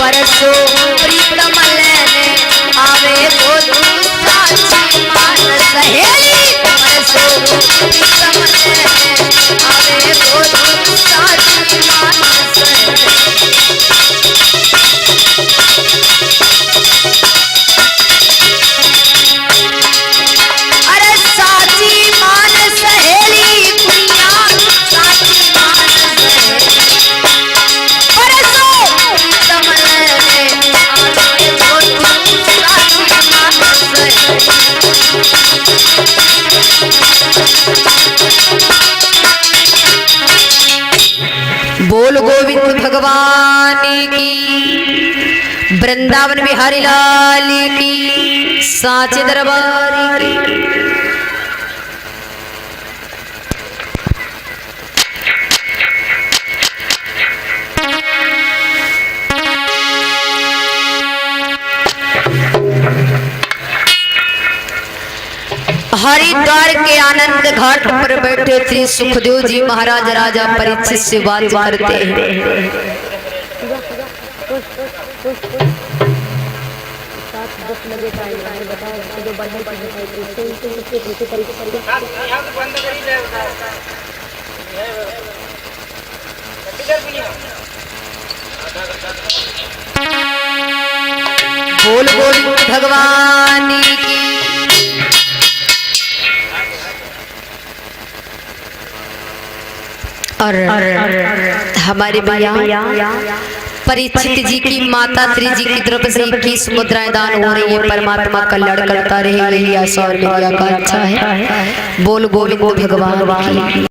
परसो प्रीतम लेने आवे बोलू साची मान सहेली। परसो प्रीतम लेने आवे बोलू साची मान सहेली। अरे साची मान सहेली कुड़िया साची मान सहेली। परसो प्रीतम लेने आवे बोलू साची मान सहेली। बोल गोविंद भगवान की, वृंदावन बिहारी लाल की, साचे दरबार की। हरिद्वार के आनंद घाट पर बैठे थे सुखदेव जी महाराज राजा परीक्षित से बात करते हैं। बोल गोविंद भगवान की। और हमारे भैया परीक्षित जी की माता श्री जी की तरफ से 21 मुद्राएं दान हो रही है। परमात्मा कल्याण करता रहे, यही आशा और मेरी आकांक्षा है। बोल गोविंद भगवान की।